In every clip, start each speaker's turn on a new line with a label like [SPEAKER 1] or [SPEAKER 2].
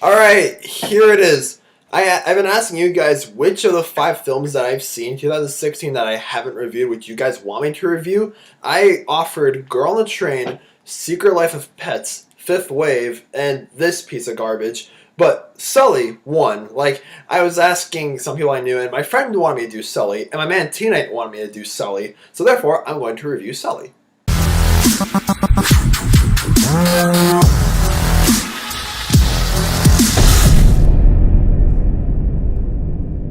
[SPEAKER 1] Alright, here it is. I've been asking you guys which of the 5 films that I've seen in 2016 that I haven't reviewed, which you guys want me to review. I offered Girl on the Train, Secret Life of Pets, Fifth Wave, and this piece of garbage. But Sully won. Like, I was asking some people I knew, and my friend wanted me to do Sully, and my man T-Night wanted me to do Sully. So therefore, I'm going to review Sully.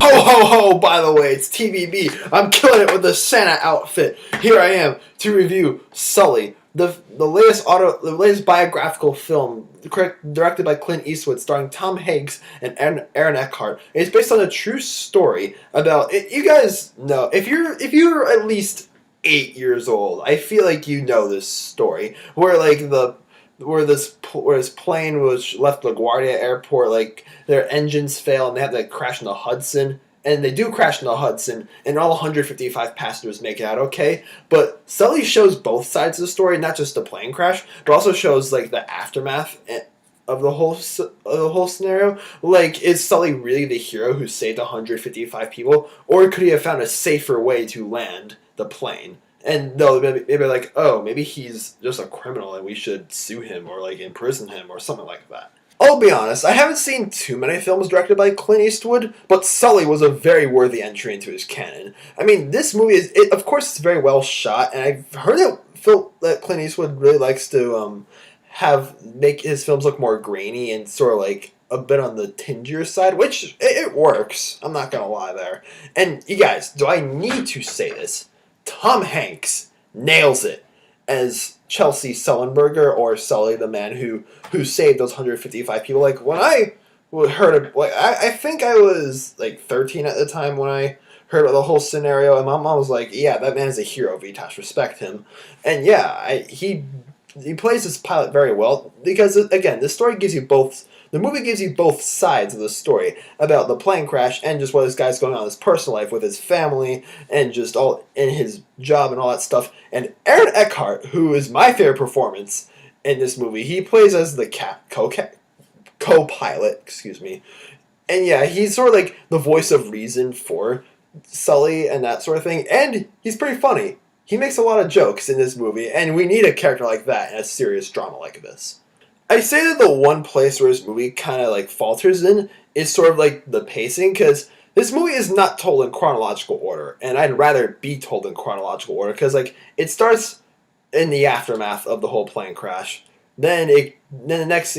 [SPEAKER 1] Ho ho ho, by the way, it's TVB. I'm killing it with the Santa outfit. Here I am to review Sully, the latest biographical film directed by Clint Eastwood, starring Tom Hanks and Aaron Eckhart. It's based on a true story about you guys know if you're at least 8 years old, I feel like you know this story where this plane was left LaGuardia Airport, like their engines fail and they have to crash in the Hudson. And they do crash in the Hudson, and all 155 passengers make it out okay. But Sully shows both sides of the story, not just the plane crash, but also shows like the aftermath of the whole scenario. Like, is Sully really the hero who saved 155 people, or could he have found a safer way to land the plane? And they'll maybe like, oh, maybe he's just a criminal and we should sue him or like imprison him or something like that. I'll be honest, I haven't seen too many films directed by Clint Eastwood, but Sully was a very worthy entry into his canon. I mean, this movie of course, it's very well shot, and I've heard that Clint Eastwood really likes to make his films look more grainy and sort of like a bit on the tingier side, which it works. I'm not gonna lie there. And you guys, do I need to say this? Tom Hanks nails it as Chelsea Sullenberger, or Sully, the man who saved those 155 people. Like, when I heard it, like I think I was like 13 at the time when I heard about the whole scenario, and my mom was like, "Yeah, that man is a hero, Vitas, respect him." And yeah, he plays this pilot very well because again, the story gives you both. The movie gives you both sides of the story about the plane crash and just what this guy's going on in his personal life with his family and just all in his job and all that stuff. And Aaron Eckhart, who is my favorite performance in this movie, he plays as the co-pilot, excuse me. And yeah, he's sort of like the voice of reason for Sully and that sort of thing. And he's pretty funny. He makes a lot of jokes in this movie, and we need a character like that in a serious drama like this. I say that the one place where this movie kind of like falters in is sort of like the pacing, because this movie is not told in chronological order, and I'd rather be told in chronological order because like it starts in the aftermath of the whole plane crash, then the next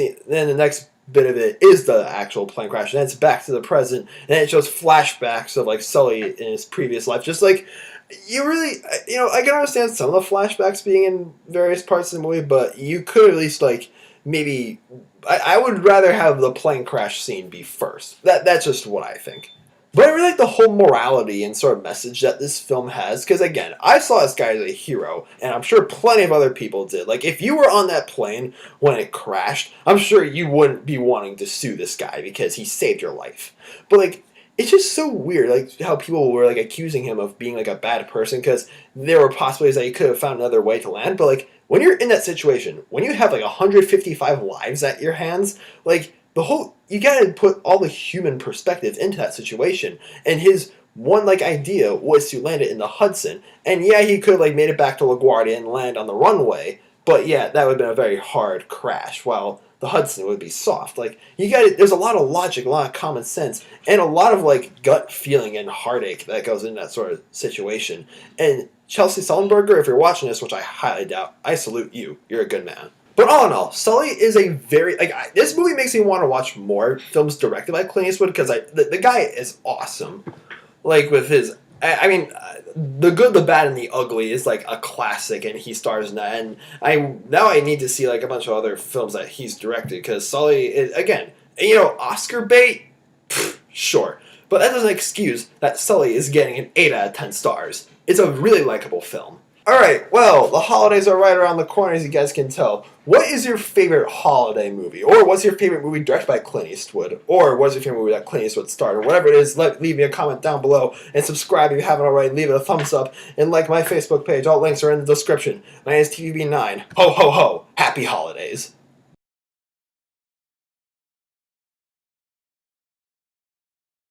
[SPEAKER 1] bit of it is the actual plane crash, and then it's back to the present, and then it shows flashbacks of like Sully in his previous life, just like. I can understand some of the flashbacks being in various parts of the movie, but you could at least like. Maybe I would rather have the plane crash scene be first. That's just what I think. But I really like the whole morality and sort of message that this film has, because again, I saw this guy as a hero, and I'm sure plenty of other people did. Like, if you were on that plane when it crashed, I'm sure you wouldn't be wanting to sue this guy because he saved your life. But like, it's just so weird, like how people were like accusing him of being like a bad person because there were possibilities that he could have found another way to land. But like, when you're in that situation, when you have like 155 lives at your hands, like you gotta put all the human perspective into that situation. And his one like idea was to land it in the Hudson. And yeah, he could have like made it back to LaGuardia and land on the runway. But yeah, that would have been a very hard crash. While the Hudson would be soft. Like, there's a lot of logic, a lot of common sense, and a lot of like gut feeling and heartache that goes into that sort of situation. And Chelsea Sullenberger, if you're watching this, which I highly doubt, I salute you. You're a good man. But all in all, Sully is a very this movie makes me want to watch more films directed by Clint Eastwood because the guy is awesome. Like with his. The Good, the Bad, and the Ugly is like a classic, and he stars in that. And I need to see like a bunch of other films that he's directed because Sully is again, Oscar bait, sure, but that doesn't excuse that Sully is getting an 8 out of 10 stars. It's a really likable film. Alright, well, the holidays are right around the corner, as you guys can tell. What is your favorite holiday movie? Or what's your favorite movie directed by Clint Eastwood? Or what's your favorite movie that Clint Eastwood starred? Or whatever it is, leave me a comment down below. And subscribe if you haven't already. Leave it a thumbs up. And like my Facebook page. All links are in the description. My name is TVB9. Ho, ho, ho. Happy holidays.